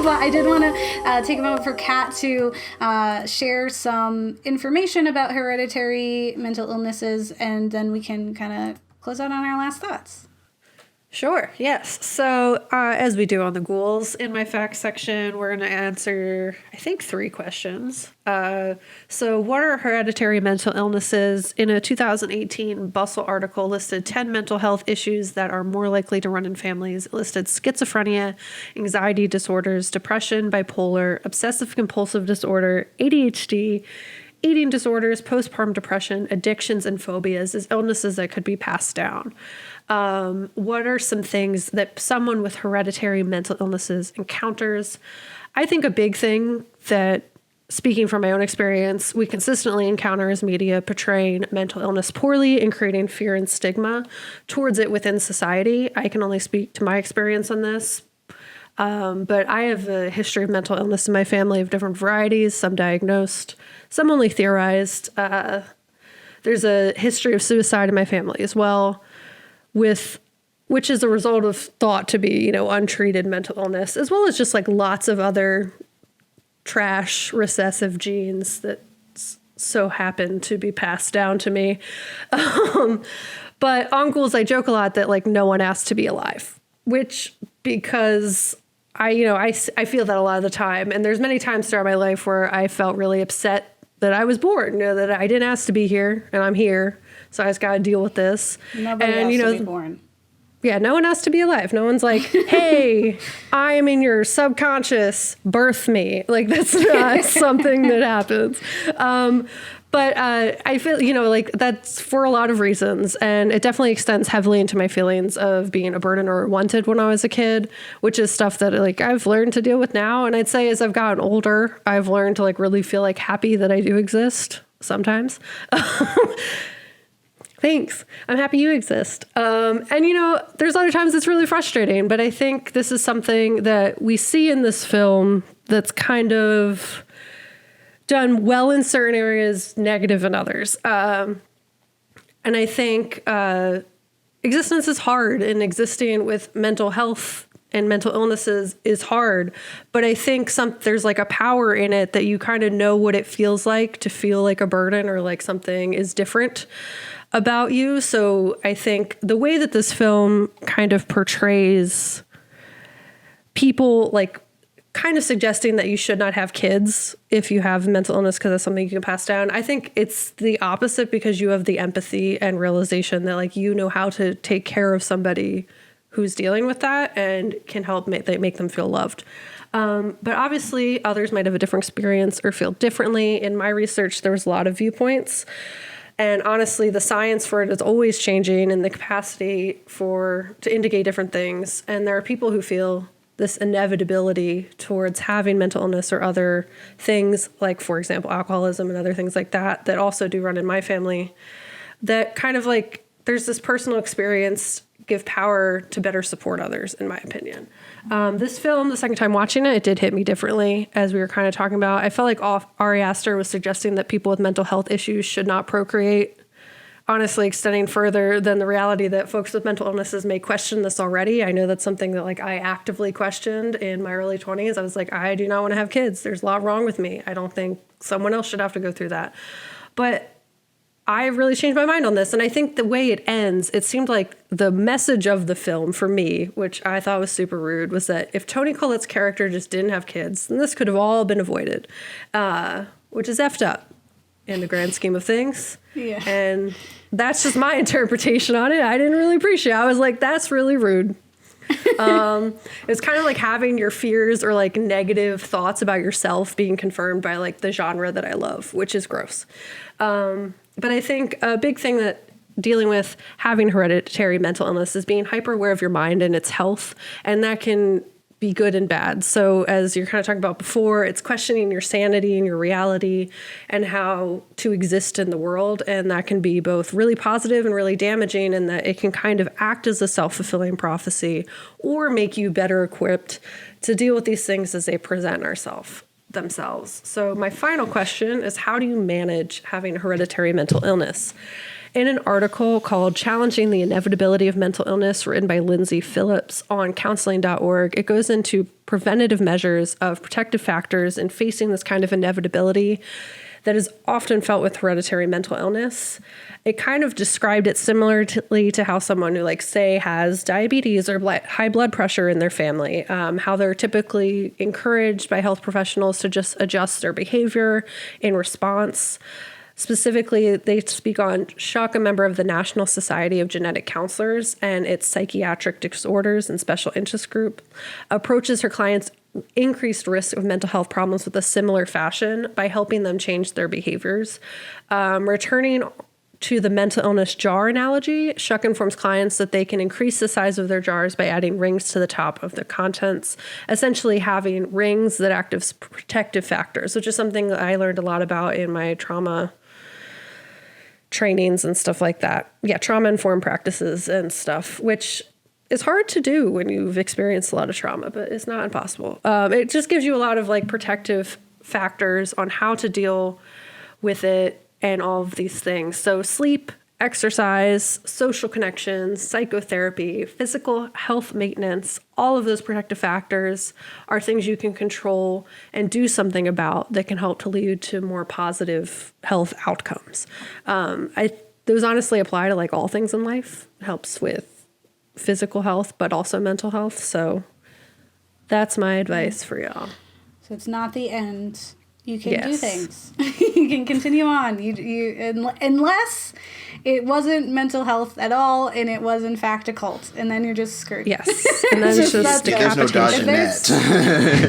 But I did want to take a moment for Kat to share some information about hereditary mental illnesses, and then we can kind of close out on our last thoughts. Sure, yes. So as we do on the Ghouls, in my facts section, we're going to answer, I think, 3 questions. So what are hereditary mental illnesses? In a 2018 Bustle article listed 10 mental health issues that are more likely to run in families. It listed schizophrenia, anxiety disorders, depression, bipolar, obsessive compulsive disorder, ADHD, eating disorders, postpartum depression, addictions, and phobias as illnesses that could be passed down. What are some things that someone with hereditary mental illnesses encounters? I think a big thing that, speaking from my own experience, we consistently encounter as media portraying mental illness poorly and creating fear and stigma towards it within society. I can only speak to my experience on this. But I have a history of mental illness in my family of different varieties, some diagnosed, some only theorized. There's a history of suicide in my family as well, which is a result of thought to be, untreated mental illness, as well as just like lots of other trash recessive genes that so happen to be passed down to me. But on Ghouls, I joke a lot that like no one asked to be alive, which because I feel that a lot of the time. And there's many times throughout my life where I felt really upset that I was born, that I didn't ask to be here and I'm here. So I just got to deal with this. Nobody asked to be born. Yeah, no one asked to be alive. No one's like, hey, I am in your subconscious, birth me. Like, that's not something that happens. But I feel, like that's for a lot of reasons. And it definitely extends heavily into my feelings of being a burden or wanted when I was a kid, which is stuff that like I've learned to deal with now. And I'd say as I've gotten older, I've learned to like really feel like happy that I do exist sometimes. Thanks. I'm happy you exist. And, there's other times it's really frustrating, but I think this is something that we see in this film that's kind of done well in certain areas, negative in others. And I think existence is hard, and existing with mental health and mental illnesses is hard. But I think there's like a power in it that you kind of know what it feels like to feel like a burden or like something is different about you. So I think the way that this film kind of portrays people like kind of suggesting that you should not have kids if you have mental illness because that's something you can pass down. I think it's the opposite because you have the empathy and realization that like you know how to take care of somebody who's dealing with that and can help make them feel loved. But obviously others might have a different experience or feel differently. In my research, there was a lot of viewpoints. And honestly, the science for it is always changing and the capacity to indicate different things. And there are people who feel this inevitability towards having mental illness or other things, like, for example, alcoholism and other things like that, that also do run in my family, that kind of like there's this personal experience give power to better support others, in my opinion. This film, the second time watching it, it did hit me differently, as we were kind of talking about. I felt like Ari Aster was suggesting that people with mental health issues should not procreate, honestly extending further than the reality that folks with mental illnesses may question this already. I know that's something that like I actively questioned in my early 20s. I was like, I do not want to have kids. There's a lot wrong with me. I don't think someone else should have to go through that. But I really changed my mind on this. And I think the way it ends, it seemed like the message of the film for me, which I thought was super rude, was that if Toni Collette's character just didn't have kids, then this could have all been avoided, which is effed up in the grand scheme of things. Yeah. And that's just my interpretation on it. I didn't really appreciate it. I was like, that's really rude. It's kind of like having your fears or like negative thoughts about yourself being confirmed by like the genre that I love, which is gross. But I think a big thing that dealing with having hereditary mental illness is being hyper aware of your mind and its health. And that can be good and bad. So as you're kind of talking about before, it's questioning your sanity and your reality and how to exist in the world. And that can be both really positive and really damaging, in that it can kind of act as a self-fulfilling prophecy or make you better equipped to deal with these things as they present themselves. So my final question is, how do you manage having hereditary mental illness? in an article called Challenging the Inevitability of Mental Illness, written by Lindsay Phillips on counseling.org. It goes into preventative measures of protective factors in facing this kind of inevitability that is often felt with hereditary mental illness. It kind of described it similarly to how someone who, like, say, has diabetes or high blood pressure in their family, how they're typically encouraged by health professionals to just adjust their behavior in response. Specifically, they speak on Shuck, a member of the National Society of Genetic Counselors and its Psychiatric Disorders and Special Interest Group, approaches her clients' increased risk of mental health problems with a similar fashion by helping them change their behaviors. Returning to the mental illness jar analogy, Shuck informs clients that they can increase the size of their jars by adding rings to the top of their contents, essentially having rings that act as protective factors, which is something that I learned a lot about in my trauma trainings and stuff like that. Yeah, trauma-informed practices and stuff, which is hard to do when you've experienced a lot of trauma, but it's not impossible. It just gives you a lot of like protective factors on how to deal with it and all of these things. So sleep, exercise, social connections, psychotherapy, physical health maintenance, all of those protective factors are things you can control and do something about that can help to lead to more positive health outcomes. Those honestly apply to like all things in life. It helps with physical health, but also mental health. So that's my advice for y'all. So it's not the end. You can do things. You can continue on. Unless it wasn't mental health at all, and it was in fact a cult, and then you're just screwed. Yes, and then it's just there's no dodging that.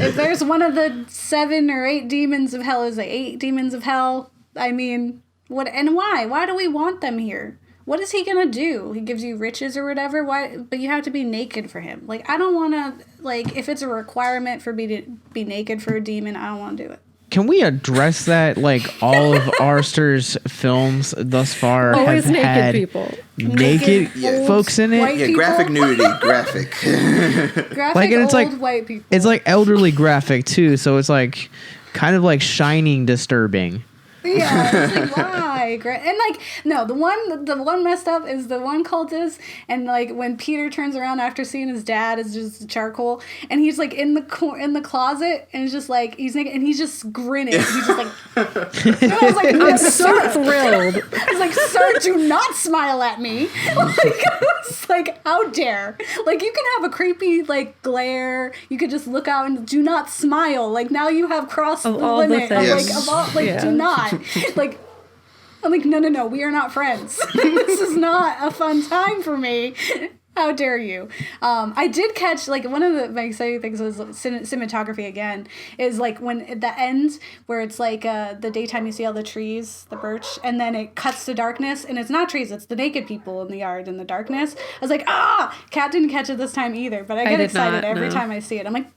If there's one of the 7 or 8 demons of hell, is it 8 demons of hell? I mean, what and why? Why do we want them here? What is he gonna do? He gives you riches or whatever. Why? But you have to be naked for him. Like, I don't want to. Like, if it's a requirement for me to be naked for a demon, I don't want to do it. Can we address that? Like, all of Arster's films thus far always have naked had people, naked folks in it. White Yeah, people? graphic nudity, graphic. Graphic Like, and it's old like white people. it's like elderly graphic too. So it's like kind of like Shining disturbing. Yeah, it's like, why? And like, no, the one messed up is the one cultist, and like when Peter turns around after seeing his dad is just charcoal, and he's like in the closet, and it's just like he's naked, and he's just grinning. He's just like, and I was like, I'm so thrilled. I was like, sir, do not smile at me. Like, I was like, how dare? Like, you can have a creepy like glare. You could just look out and do not smile. Like, now you have crossed the all the limit. Of, things. like, of all, like, Yeah. do not. Like, I'm like, no, we are not friends. This is not a fun time for me. How dare you? I did catch, like, one of my exciting things was cinematography again, is like when at the end where it's like the daytime you see all the trees, the birch, and then it cuts to darkness, and it's not trees, it's the naked people in the yard in the darkness. I was like, Kat didn't catch it this time either, but I get excited every time I see it. I'm like,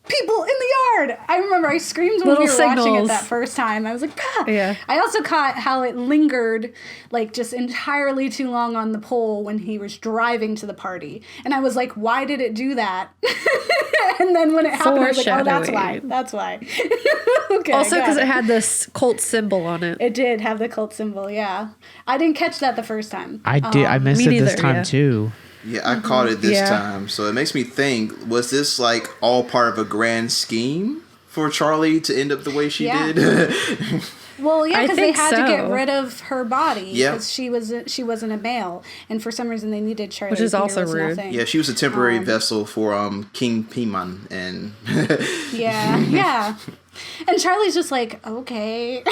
people in the yard. I remember I screamed when we were watching it that first time. I was like, Yeah. I also caught how it lingered like just entirely too long on the pole when he was driving to the party. And I was like, why did it do that? And then when it happened, I was like, oh, that's why. That's why. Okay. Also because it had this cult symbol on it. It did have the cult symbol, yeah. I didn't catch that the first time. I did. I missed it this time too. Yeah, I caught it this time. So it makes me think, was this like all part of a grand scheme for Charlie to end up the way she did? Well, yeah, because they had to get so. rid of her body Yeah. because she wasn't a male, and for some reason they needed Charlie. Which is Peter also was rude. nothing. Yeah, she was a temporary vessel for King Piman, and Yeah. And Charlie's just like, okay.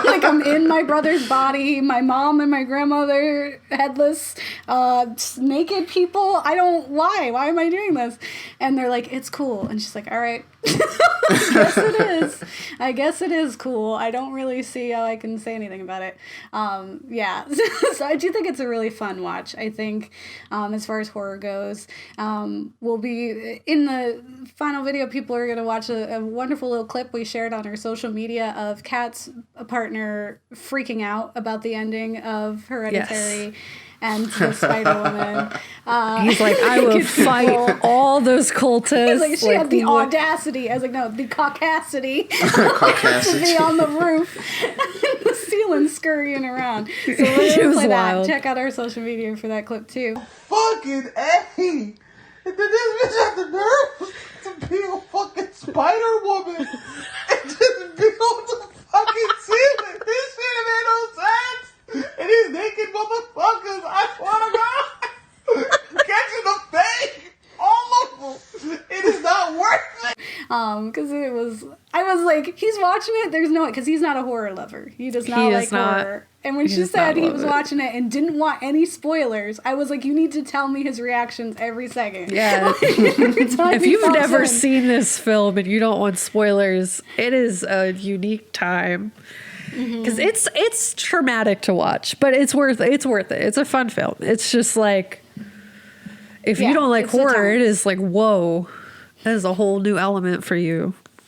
Like, I'm in my brother's body. My mom and my grandmother, headless, naked people. Why? Why am I doing this? And they're like, it's cool. And she's like, all right. I guess it is cool. I don't really see how I can say anything about it. Yeah. So I do think it's a really fun watch. I think, as far as horror goes, we'll be in the final video. People are going to watch a wonderful little clip we shared on our social media of Kat's partner freaking out about the ending of Hereditary and the Spider-Woman. He's like, I will fight all those cultists. He's like, she had the audacity. I was like, no, the caucasity. to Caucasity. be on the roof. ceiling scurrying around. So we're It gonna was play wild. that. Check out our social media for that clip too. Fucking A! And then this bitch had the nerve to be a fucking Spider Woman and just build the fucking ceiling. This shit made no sense. And these naked motherfuckers, I swear to God, catching the face, all of them. It is not worth it. Because I was like, he's watching it. There's no, because he's not a horror lover. He does not like horror. And when He she does said not he love was it. watching it and didn't want any spoilers, I was like, you need to tell me his reactions every second. Yeah. Every time If he you've pops never in. seen this film and you don't want spoilers, it is a unique time. Because it's traumatic to watch, but it's worth it. It's a fun film. It's just like, if Yeah, you don't like it's a horror, time. it is like, whoa, that is a whole new element for you.